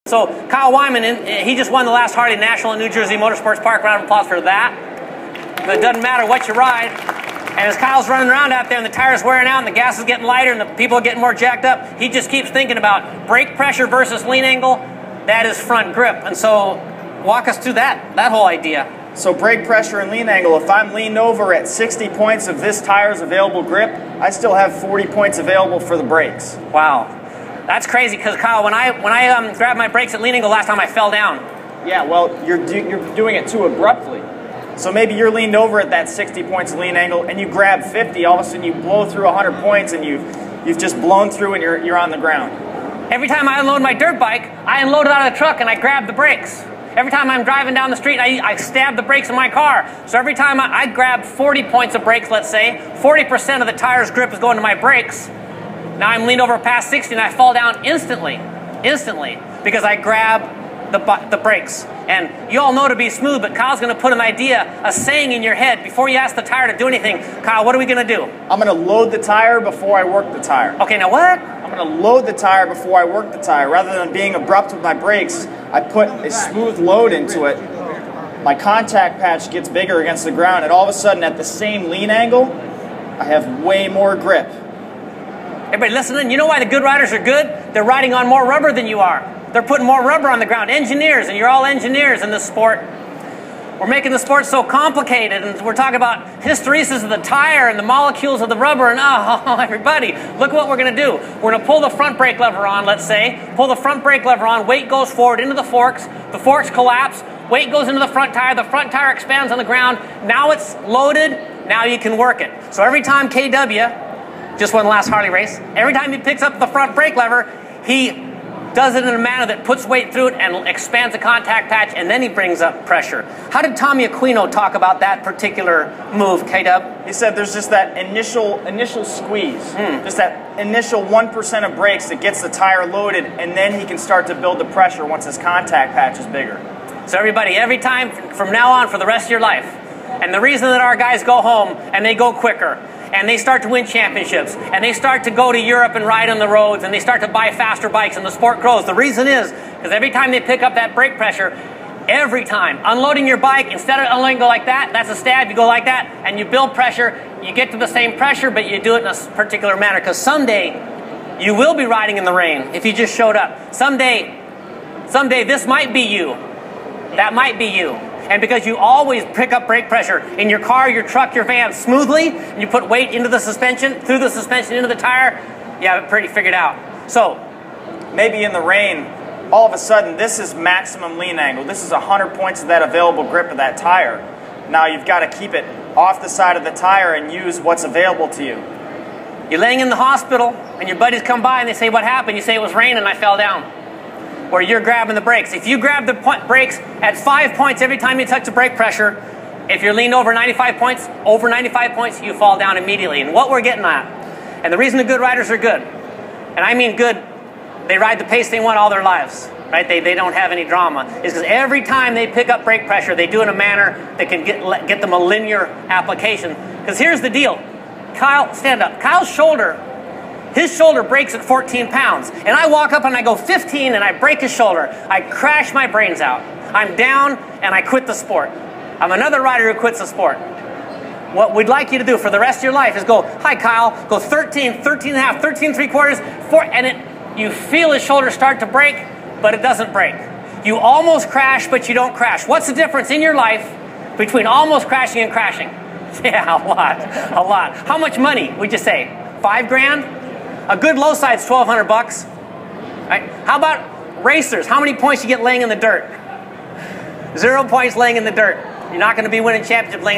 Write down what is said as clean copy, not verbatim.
So Kyle Wyman, he just won the last Harley National in New Jersey Motorsports Park. Round of applause for that. But it doesn't matter what you ride. And as Kyle's running around out there and the tire's wearing out and the gas is getting lighter and the people are getting more jacked up, he just keeps thinking about brake pressure versus lean angle. That is front grip. And so walk us through that whole idea. So brake pressure and lean angle, if I'm leaned over at 60 points of this tire's available grip, I still have 40 points available for the brakes. Wow. That's crazy because, Kyle, when I grabbed my brakes at lean angle last time, I fell down. Yeah, well, you're doing it too abruptly. So maybe you're leaned over at that 60 points of lean angle and you grab 50, all of a sudden you blow through 100 points and you've just blown through and you're on the ground. Every time I unload my dirt bike, I unload it out of the truck and I grab the brakes. Every time I'm driving down the street, I stab the brakes in my car. So every time I grab 40 points of brakes, let's say, 40% of the tire's grip is going to my brakes. Now I'm leaned over past 60 and I fall down instantly, because I grab the brakes. And you all know to be smooth, but Kyle's going to put a saying in your head before you ask the tire to do anything. Kyle, what are we going to do? I'm going to load the tire before I work the tire. Okay, now what? I'm going to load the tire before I work the tire. Rather than being abrupt with my brakes, I put a smooth load into it. My contact patch gets bigger against the ground, and all of a sudden, at the same lean angle, I have way more grip. Everybody listening, you know why the good riders are good? They're riding on more rubber than you are. They're putting more rubber on the ground. Engineers, and you're all engineers in this sport. We're making the sport so complicated, and we're talking about hysteresis of the tire and the molecules of the rubber, and oh, everybody, look what we're going to do. We're going to pull the front brake lever on, let's say. Pull the front brake lever on, weight goes forward into the forks collapse, weight goes into the front tire expands on the ground. Now it's loaded, now you can work it. So every time KW, just won the last Harley race, every time he picks up the front brake lever, he does it in a manner that puts weight through it and expands the contact patch, and then he brings up pressure. How did Tommy Aquino talk about that particular move, K-Dub? He said there's just that initial squeeze, just that initial 1% of brakes that gets the tire loaded, and then he can start to build the pressure once his contact patch is bigger. So everybody, every time from now on for the rest of your life, and the reason that our guys go home and they go quicker, and they start to win championships, and they start to go to Europe and ride on the roads, and they start to buy faster bikes, and the sport grows. The reason is because every time they pick up that brake pressure, every time, unloading your bike, instead of unloading go like that, that's a stab, you go like that, and you build pressure, you get to the same pressure, but you do it in a particular manner, because someday, you will be riding in the rain if you just showed up. Someday this might be you. That might be you. And because you always pick up brake pressure in your car, your truck, your van smoothly, and you put weight into the suspension, through the suspension into the tire, you have it pretty figured out. So, maybe in the rain, all of a sudden, this is maximum lean angle. This is 100 points of that available grip of that tire. Now you've got to keep it off the side of the tire and use what's available to you. You're laying in the hospital, and your buddies come by and they say, what happened? You say, it was raining and I fell down. Or you're grabbing the brakes. If you grab the brakes at 5 points every time you touch the brake pressure, if you're leaned over 95 points, you fall down immediately. And what we're getting at, and the reason the good riders are good, and I mean good, they ride the pace they want all their lives, right? They don't have any drama, is because every time they pick up brake pressure, they do it in a manner that can get them a linear application. Because here's the deal. Kyle, stand up. Kyle's shoulder, his shoulder breaks at 14 pounds. And I walk up and I go 15 and I break his shoulder. I crash my brains out. I'm down and I quit the sport. I'm another rider who quits the sport. What we'd like you to do for the rest of your life is go, hi Kyle, go 13, 13 and a half, 13 3/4, 4, and you feel his shoulder start to break, but it doesn't break. You almost crash, but you don't crash. What's the difference in your life between almost crashing and crashing? Yeah, a lot. How much money would you say? 5 grand? A good low side's $1,200 bucks. Right? How about racers? How many points you get laying in the dirt? 0 points laying in the dirt. You're not going to be winning championships laying in the dirt.